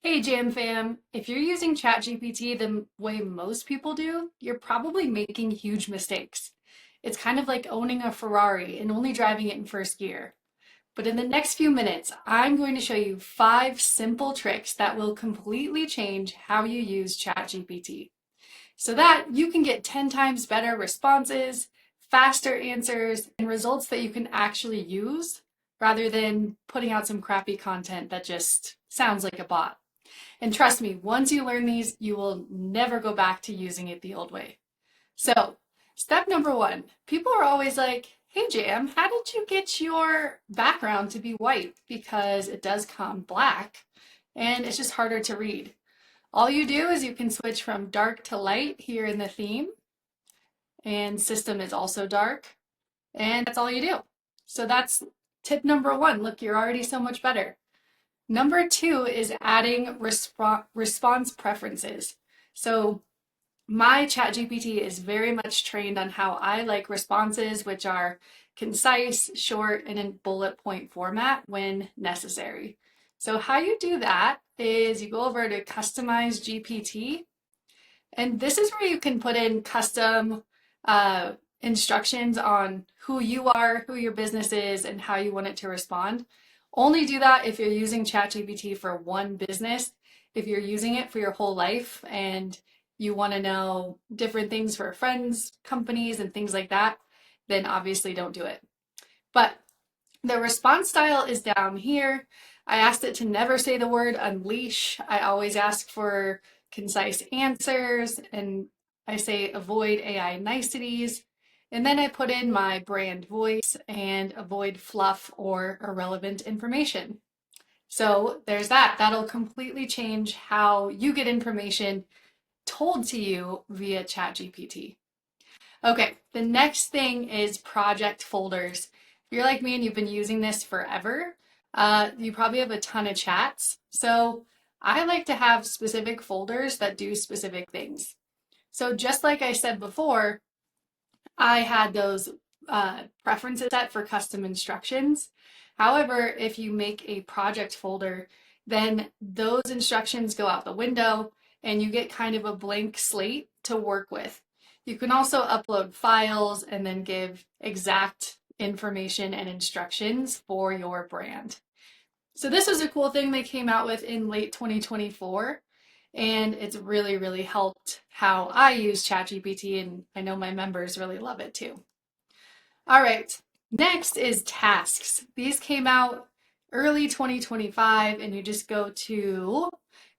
Hey Jam fam, if you're using ChatGPT the way most people do, you're probably making huge mistakes. It's kind of like owning a Ferrari and only driving it in first gear. But in the next few minutes, I'm going to show you 5 simple tricks that will completely change how you use ChatGPT so that you can get 10 times better responses, faster answers, and results that you can actually use rather than putting out some crappy content that just sounds like a bot. And trust me, once you learn these, you will never go back to using it the old way. So, step number 1, people are always like, hey Jam, how did you get your background to be white? Because it does come black and it's just harder to read. All you do is you can switch from dark to light here in the theme, and system is also dark, and that's all you do. So that's tip number 1. Look, you're already so much better. Number 2 is adding response preferences. So my ChatGPT is very much trained on how I like responses, which are concise, short, and in bullet point format when necessary. So how you do that is you go over to Customize GPT, and this is where you can put in custom instructions on who you are, who your business is, and how you want it to respond. Only do that if you're using ChatGPT for one business. If you're using it for your whole life and you want to know different things for friends, companies, and things like that, then obviously don't do it. But the response style is down here. I asked it to never say the word unleash. I always ask for concise answers, and I say avoid AI niceties. And then I put in my brand voice and avoid fluff or irrelevant information. So there's that. That'll completely change how you get information told to you via ChatGPT. Okay, the next thing is project folders. If you're like me and you've been using this forever, you probably have a ton of chats. So I like to have specific folders that do specific things. So just like I said before, I had those preferences set for custom instructions. However, if you make a project folder, then those instructions go out the window and you get kind of a blank slate to work with. You can also upload files and then give exact information and instructions for your brand. So this was a cool thing they came out with in late 2024, and it's really, really helped how I use ChatGPT, and I know my members really love it too. All right, next is tasks. These came out early 2025, and you just go to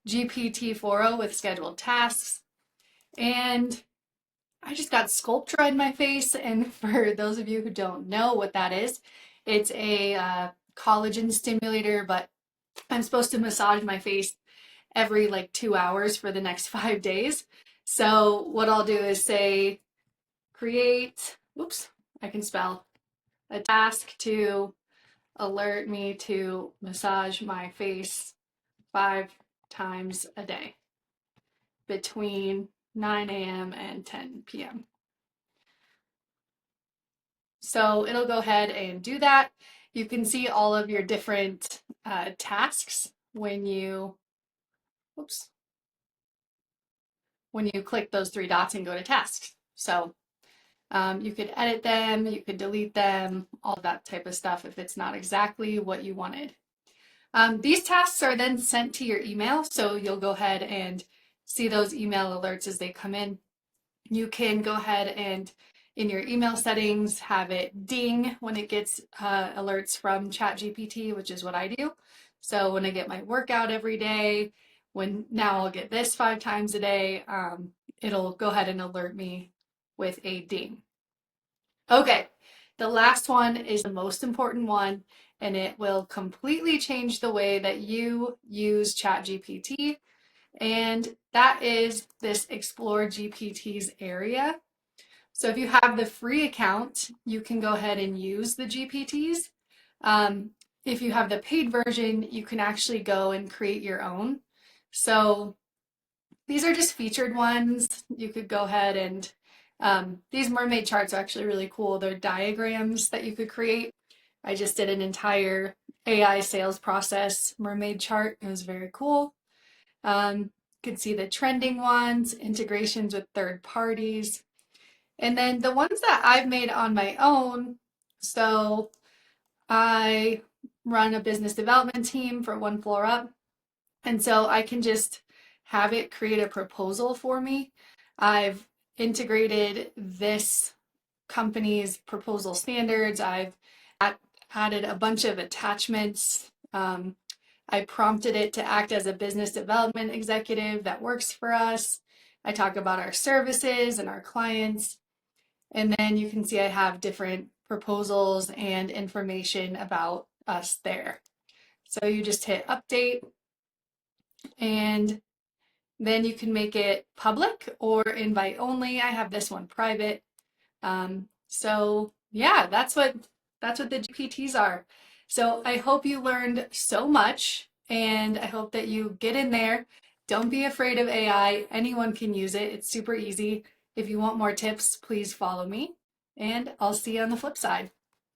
GPT-4o with scheduled tasks, and I just got Sculptra in my face, and for those of you who don't know what that is, it's a collagen stimulator, but I'm supposed to massage my face every like 2 hours for the next 5 days. So what I'll do is say, create, oops, I can spell, a task to alert me to massage my face 5 times a day between 9 a.m. and 10 p.m. So it'll go ahead and do that. You can see all of your different tasks when you, oops, when you click those 3 dots and go to tasks. So you could edit them, you could delete them, all that type of stuff if it's not exactly what you wanted. These tasks are then sent to your email, so you'll go ahead and see those email alerts as they come in. You can go ahead and in your email settings have it ding when it gets alerts from ChatGPT, which is what I do. So when I get my workout every day, when now I'll get this 5 times a day, it'll go ahead and alert me with a ding. Okay, the last one is the most important one, and it will completely change the way that you use ChatGPT, and that is this Explore GPTs area. So if you have the free account, you can go ahead and use the GPTs. If you have the paid version, you can actually go and create your own. So these are just featured ones. You could go ahead and these mermaid charts are actually really cool. They're diagrams that you could create. I just did an entire AI sales process mermaid chart. It was very cool. You can see the trending ones, integrations with third parties, and then the ones that I've made on my own. So I run a business development team for One Floor Up. And so I can just have it create a proposal for me. I've integrated this company's proposal standards. I've added a bunch of attachments. I prompted it to act as a business development executive that works for us. I talk about our services and our clients. And then you can see I have different proposals and information about us there. So you just hit update, and then you can make it public or invite only. I have this one private. So yeah, that's what the GPTs are. So I hope you learned so much, and I hope that you get in there. Don't be afraid of AI. Anyone can use it. It's super easy. If you want more tips, please follow me, and I'll see you on the flip side.